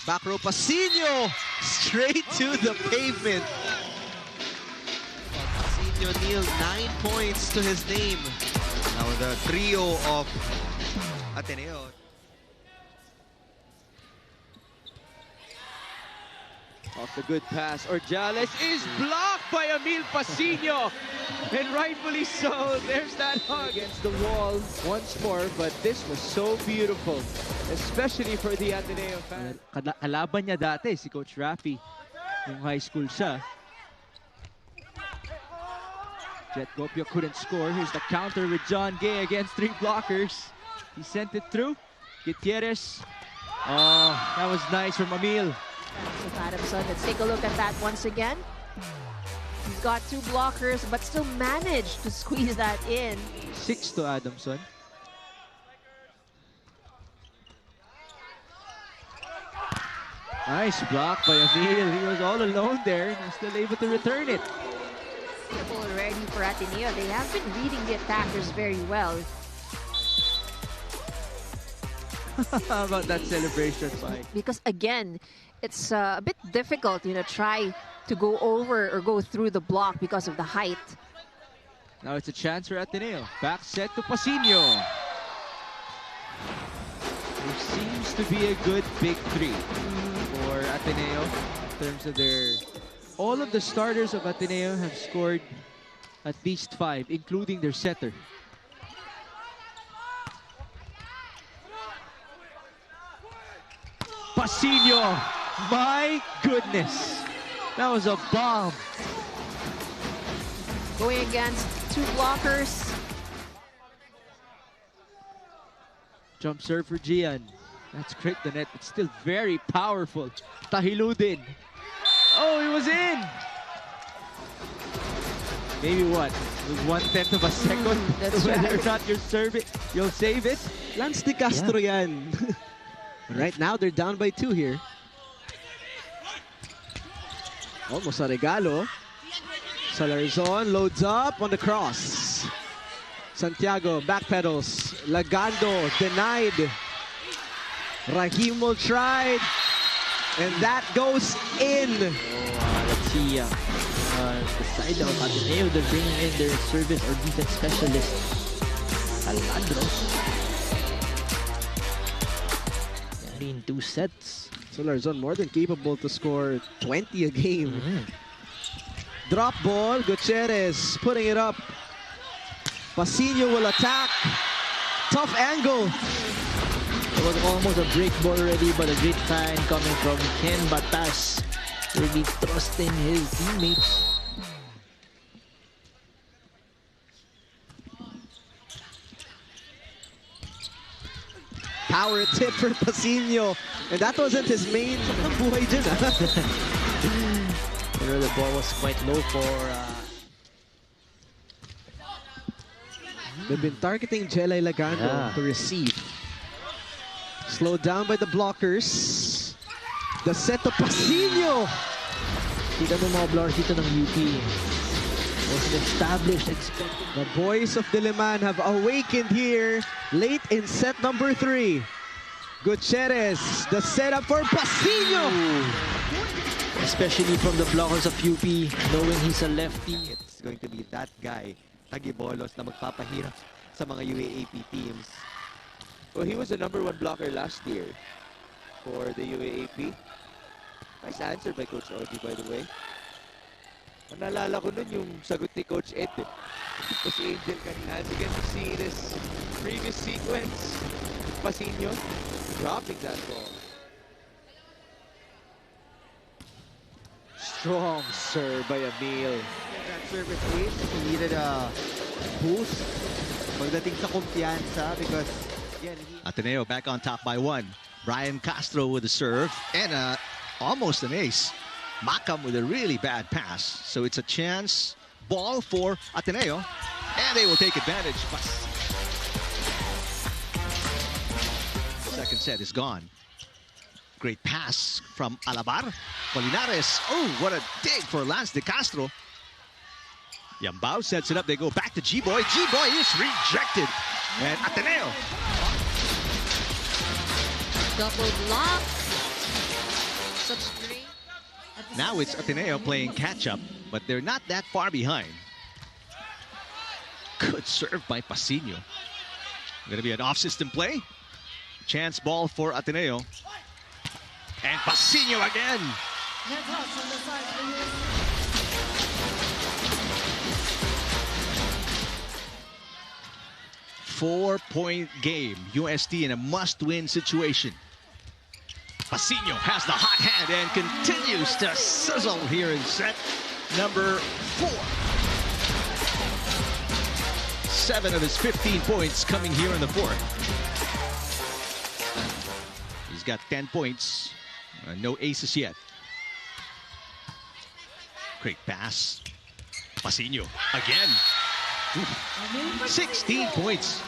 Back row Pacinio, straight to the pavement. Pacinio Neal, 9 points to his name. Now the trio of Ateneo. Off the good pass, Orjales is blocked by Amil Pacinio. And rightfully so, there's that hug against the wall once more. But this was so beautiful, especially for the Ateneo fans. Kalaban niya dati, si Coach Rafi. Yung high school siya. Jet Gopio couldn't score. Here's the counter with John Gay against 3 blockers. He sent it through. Gutierrez. Oh, that was nice from Amil. Of Adamson. Let's take a look at that once again. He's got 2 blockers, but still managed to squeeze that in. 6 to Adamson. Nice block by Amil. He was all alone there and was still able to return it. Already for Ateneo. They have been reading the attackers very well. How about that celebration, Mike? Because again, it's a bit difficult, try to go over or go through the block because of the height. Now it's a chance for Ateneo. Back set to Pacinio. There seems to be a good big 3 for Ateneo in terms of their... All of the starters of Ateneo have scored at least 5, including their setter. Pacinio! My goodness! That was a bomb. Going against 2 blockers. Jump serve for Gian. That's cracked the net, but still very powerful. Tahiludin. Oh, he was in! Maybe what? With 1/10 of a second? That's Whether right. or not you'll save it. Lance de Castro yan. Right now, they're down by 2 here. Almost a regalo. Salarzon loads up on the cross. Santiago backpedals. Lagando denied. Rahim will try. And that goes in. Let's see the side of Ateneo. They're bringing in their service or defense specialist, Alejandro. In 2 sets. Salarzon more than capable to score 20 a game. Drop ball. Gutierrez putting it up. Pacinio will attack. Tough angle. It was almost a break ball already, but a great find coming from Ken Batas. Really trusting his teammates. Power tip for Pacinio. And that wasn't his main buhay dyan, The ball was quite low for... They've been targeting Jelay Lagando to receive. Slowed down by the blockers. The set to Pacinio. Kita mo mga blockers dito ng UP. Was established, expected. The boys of Diliman have awakened here late in set number 3. Gutierrez, the setup for Pacinio. Especially from the blockers of UP, knowing he's a lefty. It's going to be that guy, Tagibolos, na magpapahirap sa mga UAAP teams. Well, he was the #1 blocker last year for the UAAP. Nice answer by Coach Ogie, by the way. Naalala ko nun yung sagot ni Coach Ed. Ito si Angel kanina. As you get to see this previous sequence, Pacinio dropping that ball. Strong serve by Amil. That service ace, he needed a boost pagdating sa kumpiyansa because Ateneo back on top by 1. Brian Castro with the serve and almost an ace. Macam with a really bad pass. So it's a chance ball for Ateneo and they will take advantage. Second set is gone. Great pass from Alabar. Polinares. Oh, what a dig for Lance de Castro. Yambao sets it up. They go back to G-Boy. G-Boy is rejected. And Ateneo. Double block. Now it's Ateneo playing catch-up, but they're not that far behind. Good serve by Pacinio. Going to be an off-system play. Chance ball for Ateneo. And Pacinio again. 4-point game. UST in a must-win situation. Pacinio has the hot hand and continues to sizzle here in set number 4. 7 of his 15 points coming here in the 4th. He's got 10 points. No aces yet. Great pass. Pacinio again. 16 points.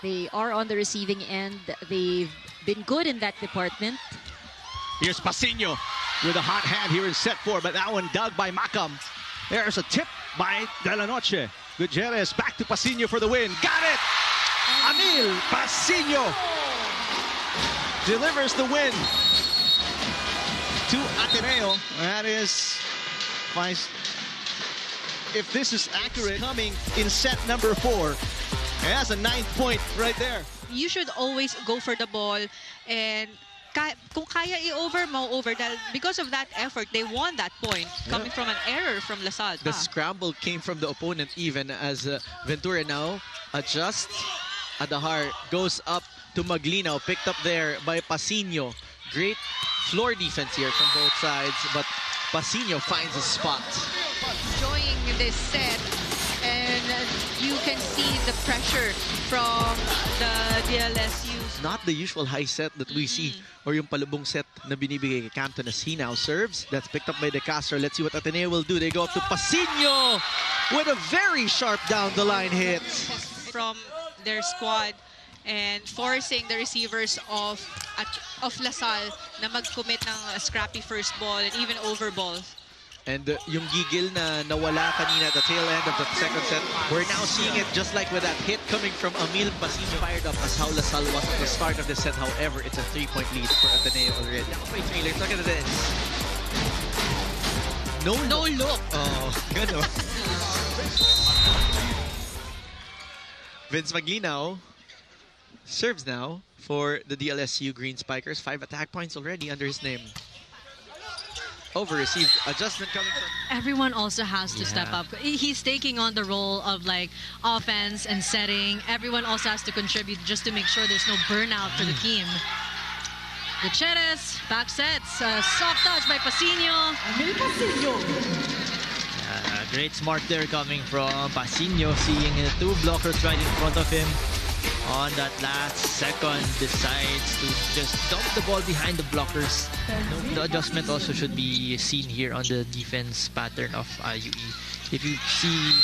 They are on the receiving end. They've been good in that department. Here's Pacinio with a hot hand here in set 4, but that one dug by Macam. There's a tip by De La Noche. Gutierrez back to Pacinio for the win. Got it! Amil Pacinio delivers the win to Ateneo. That is, if this is accurate, coming in set number 4. And that's a 9th point right there. You should always go for the ball, and kung kaya i-over mo, over. Because of that effort, they won that point, coming from an error from LaSalle. The scramble came from the opponent even as Ventura now adjusts. Adahar goes up to Maglinaw, picked up there by Pacinio. Great floor defense here from both sides, but Pacinio finds a spot. Enjoying this set, and you can see the pressure from the DLSU. Not the usual high set that we see, or yung palubong set na binibigay kay Campton as he now serves. That's picked up by De Castro. Let's see what Ateneo will do. They go up to Pacinio with a very sharp down the line hit From their squad, and forcing the receivers of LaSalle na mag-commit ng a scrappy first ball and even over ball. And yung gigil na nawala kanina at the tail end of the second set, we're now seeing it just like with that hit coming from Amil Pacinio. Fired up as how LaSalle was at the start of the set. However, it's a 3-point lead for Ateneo already. Wait, Taylor, look at this. No look. Oh, gano. Vince Maglinaw serves now for the DLSU Green Spikers. 5 attack points already under his name. Over-received adjustment coming from... Everyone also has to step up. He's taking on the role of like offense and setting. Everyone also has to contribute just to make sure there's no burnout for the team. Gutierrez, back sets. Soft touch by Pacinio. Great smart there coming from Pacinio, seeing 2 blockers right in front of him. On that last second, decides to just dump the ball behind the blockers. The adjustment also should be seen here on the defense pattern of UE. If you see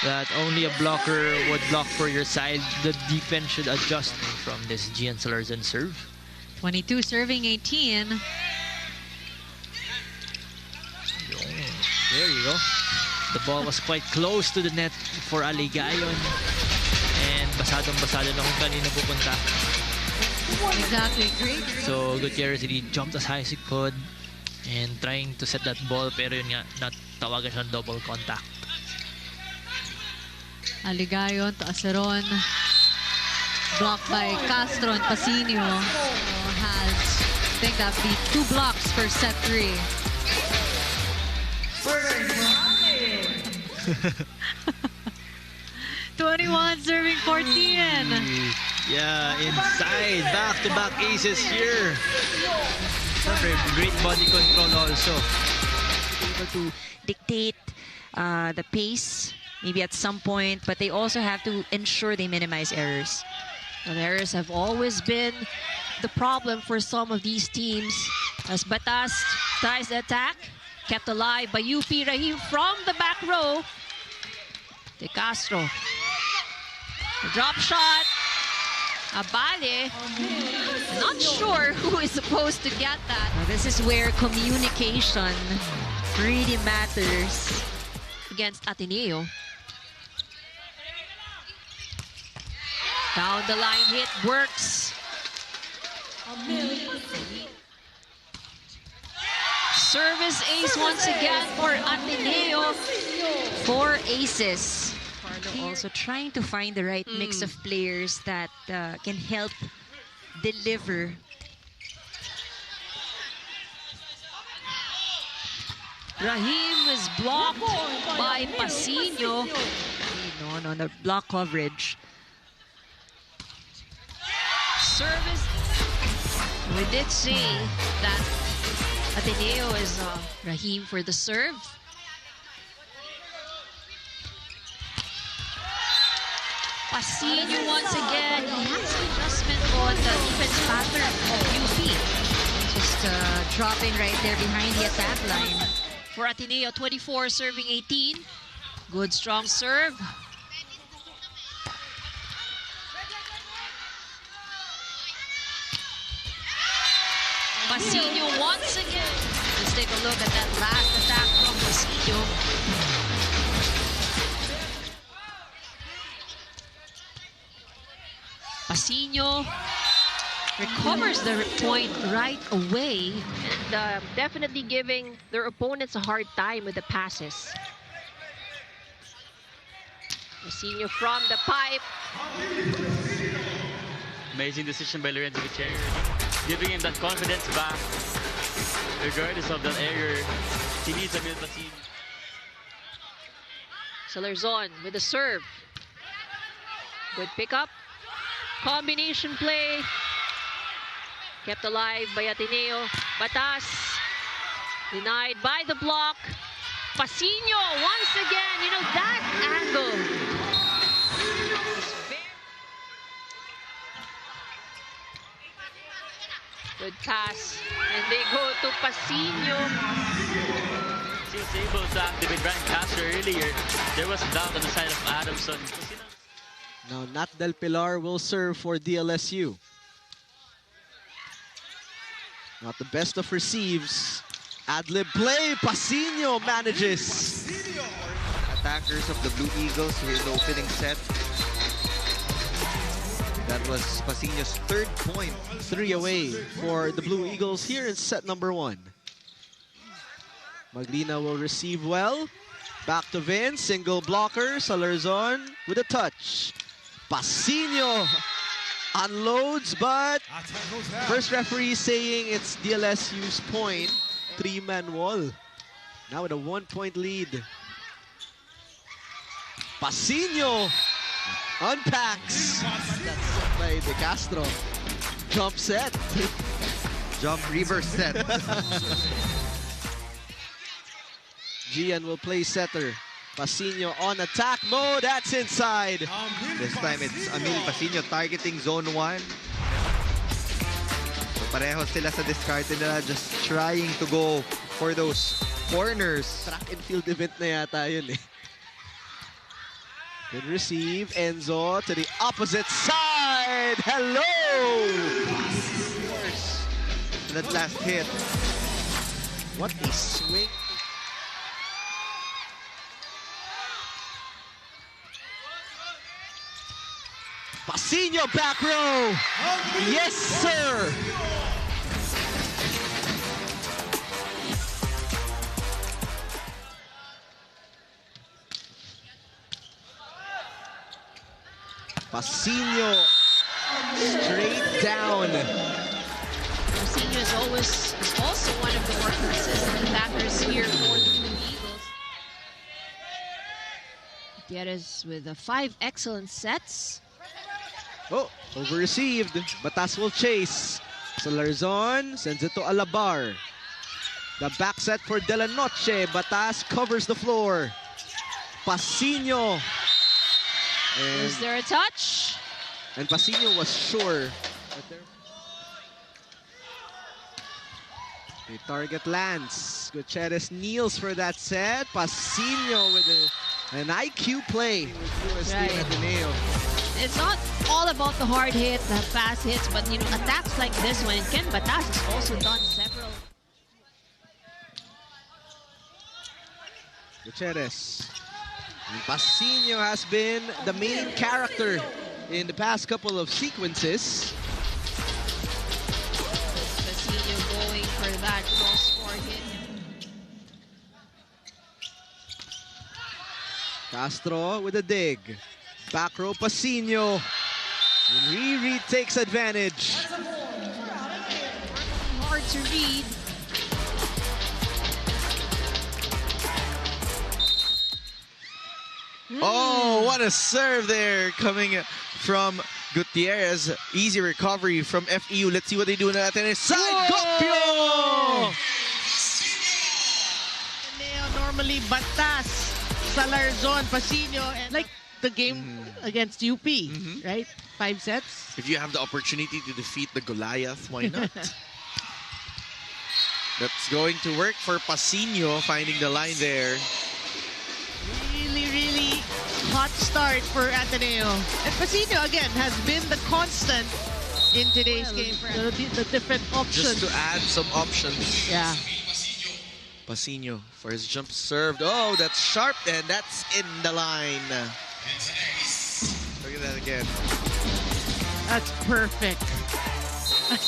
that only a blocker would block for your side, the defense should adjust from this Gian Salarzan serve. 22 serving 18. There you go. The ball was quite close to the net for Aligayon. And basadong-basado na kung kanino pupunta. Exactly. Great. So Gutierrez really jumped as high as he could and trying to set that ball, pero yun nga, natawagan siyang double contact. Aligayon to Aceron. Blocked by Castro and Pacinio. Has, I think that would be 2 blocks for set 3. 21 serving 14. Yeah, inside. Back-to-back aces here. Great body control also. Able to dictate the pace, maybe at some point, but they also have to ensure they minimize errors. And errors have always been the problem for some of these teams. As Batas tries the attack, kept alive by UP Rahim from the back row. De Castro. The drop shot. Abale. Not sure who is supposed to get that. Now, this is where communication really matters against Ateneo. Down the line hit works. Service ace once again for Ateneo. 4 aces. Carlo also trying to find the right mix of players that can help deliver. Rahim is blocked by Pacinio. No, the block coverage. Service. We did say that Ateneo is Rahim for the serve. Pacinio once again. He has an adjustment on the defense pattern of UP. Just dropping right there behind the attack line. For Ateneo, 24 serving 18. Good strong serve. Pacinio once again. Let's take a look at that last attack from Pacinio. Pacinio recovers the point right away. And definitely giving their opponents a hard time with the passes. Pacinio from the pipe. Amazing decision by Lorenzo Gutierrez, giving him that confidence back, regardless of that error. He needs Amil Pacinio. Salarzon with the serve. Good pickup. Combination play. Kept alive by Ateneo. Batas. Denied by the block. Pacinio once again. You know, that angle. Good pass. And they go to Pacinio. He was able to activate Brian Castro earlier. There was doubt on the side of Adamson. Now Nat Del Pilar will serve for DLSU. Not the best of receives. Ad-lib play. Pacinio manages. Attackers of the Blue Eagles here in the opening set. That was Pacinio's 3rd point. 3 away for the Blue Eagles here in set number 1. Maglina will receive well. Back to Vince. Single blocker. Salarzon with a touch. Pacinio unloads, but first referee saying it's DLSU's point. 3-man wall. Now with a 1-point lead. Pacinio unpacks. That's set by De Castro. Jump set. Jump reverse set. Gian will play setter. Pacinio on attack mode. That's inside. This time it's Amil Pacinio targeting zone 1. So pareho sila sa discard nila, just trying to go for those corners. Track and field event na yata yun eh. Good receive. Enzo to the opposite side. Hello! That last hit. What a swing. Pacinio back row. Yes, sir. Pacinio straight down. Pacinio is also one of the more consistent attackers here for the Blue Eagles. Gutierrez with 5 excellent sets. Oh, over-received. Batas will chase. Salarzon sends it to Alabar. The back set for De La Noche. Batas covers the floor. Pacinio. Is there a touch? And Pacinio was sure. The target lands. Gutierrez kneels for that set. Pacinio with an IQ play. Right. Ateneo. It's not all about the hard hit, the fast hits, but you know, attacks like this one. And Ken Batas has also done several. Gutierrez. And Pacinio has been the main character in the past couple of sequences. Pacinio going for that cross-court hit. Castro with a dig. Back row, Pacinio. And Riri takes advantage. Hard to read. Oh, what a serve there coming from Gutierrez. Easy recovery from FEU. Let's see what they do in that. Side Gopio! Ateneo normally batas sa Larzon, Pacinio, and like the game against UP, right? 5 sets. If you have the opportunity to defeat the Goliath, why not? That's going to work for Pacinio, finding the line there. Really hot start for Ateneo. And Pacinio, again, has been the constant in today's game. The different options. Just to add some options. Yeah. Pacinio for his jump served. Oh, that's sharp, and that's in the line. Look at that again. That's perfect.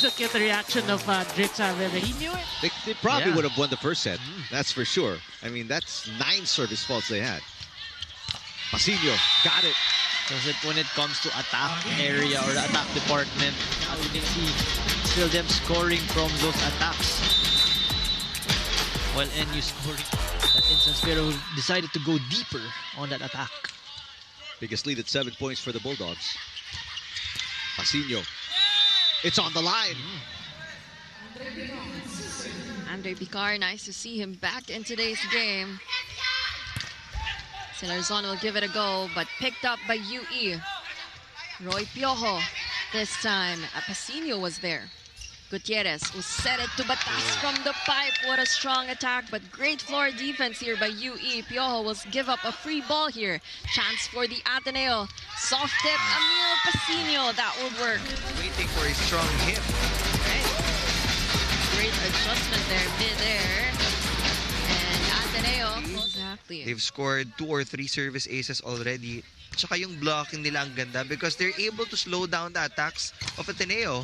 Look at the reaction of Drix. He knew it. They probably would have won the first set. That's for sure. I mean, that's 9 service faults they had. Pacinio got it. Because when it comes to attack area or the attack department, as you can see, still them scoring from those attacks. While NU scoring that instance, pero decided to go deeper on that attack. Biggest lead at 7 points for the Bulldogs. Pacinio. It's on the line. Andre Picar, nice to see him back in today's game. Larzon will give it a go, but picked up by UE. Roy Piojo this time. Pacinio was there. Gutierrez will set it to Batas from the pipe. What a strong attack, but great floor defense here by UE. Piojo will give up a free ball here. Chance for the Ateneo. Soft tip, Amil Pacinio. That would work. Waiting for a strong hit. Right. Great adjustment there, mid-air. And Ateneo. Exactly. They've scored 2 or 3 service aces already. Tsaka yung blocking nila ang ganda because they're able to slow down the attacks of Ateneo.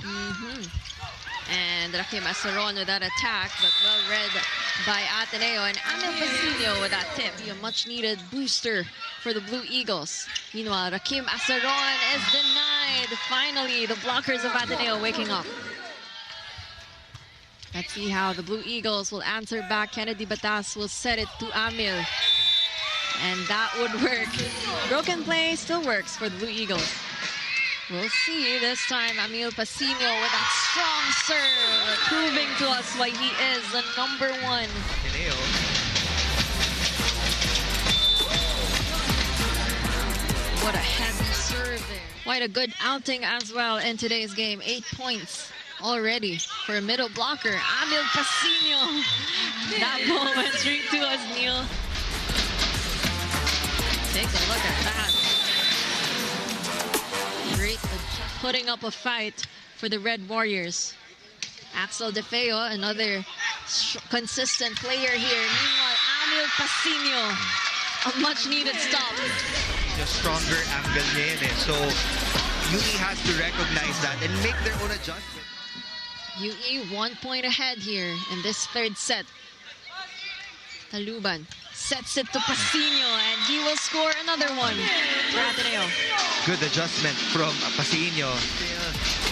And Rakim Aceron with that attack, but well read by Ateneo. And Amil Pacinio with that tip. A much-needed booster for the Blue Eagles. Meanwhile, Rakim Aceron is denied. Finally, the blockers of Ateneo waking up. Let's see how the Blue Eagles will answer back. Kennedy Batas will set it to Amil. And that would work. Broken play still works for the Blue Eagles. We'll see this time. Amil Pacinio with that strong serve, proving to us why he is the #1. What a heavy serve there. Quite a good outing as well in today's game. 8 points already for a middle blocker. Amil Pacinio. That moment straight to us, Neil. Take a look at that. Great putting up a fight for the Red Warriors. Axel DeFeo, another consistent player here. Meanwhile, Amil Pacinio, a much-needed stop. The stronger angle niya yun eh. So, UE has to recognize that and make their own adjustment. UE 1 point ahead here in this 3rd set. Taluban sets it to Pacinio, and he will score another one for Ateneo. Good adjustment from Pacinio.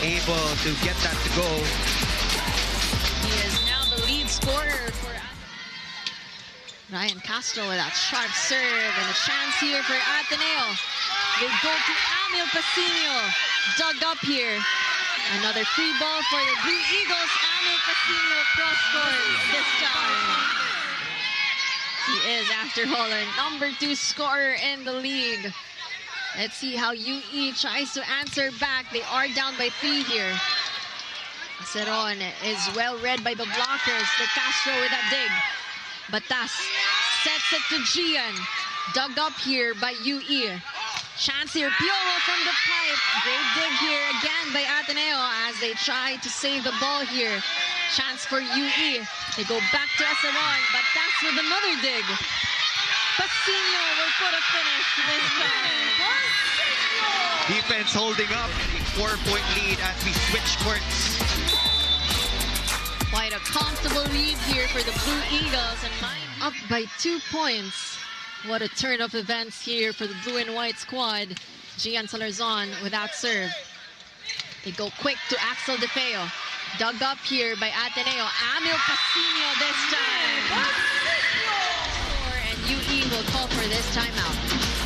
Able to get that to go. He is now the lead scorer for Ryan Castro with that sharp serve, and a chance here for Ateneo. They go to Amil Pacinio. Dug up here. Another free ball for the Blue Eagles. Amil Pacinio cross-scores this time. He is, after all, our #2 scorer in the league. Let's see how UE tries to answer back. They are down by 3 here. Aceron is well read by the blockers. The Castro with that dig. Batas sets it to Gian. Dug up here by UE. Chance here, Piojo from the pipe. Great dig here again by Ateneo as they try to save the ball here. Chance for UE. They go back to Aceron, but that's with another dig. Pacinio will put a finish this time. Defense holding up. 4-point lead as we switch courts. Quite a comfortable lead here for the Blue Eagles. And up by 2 points. What a turn of events here for the blue and white squad. Gian Salarzon without serve. They go quick to Axel DeFeo. Dug up here by Ateneo. Amil Pacinio this time. And UE will call for this timeout.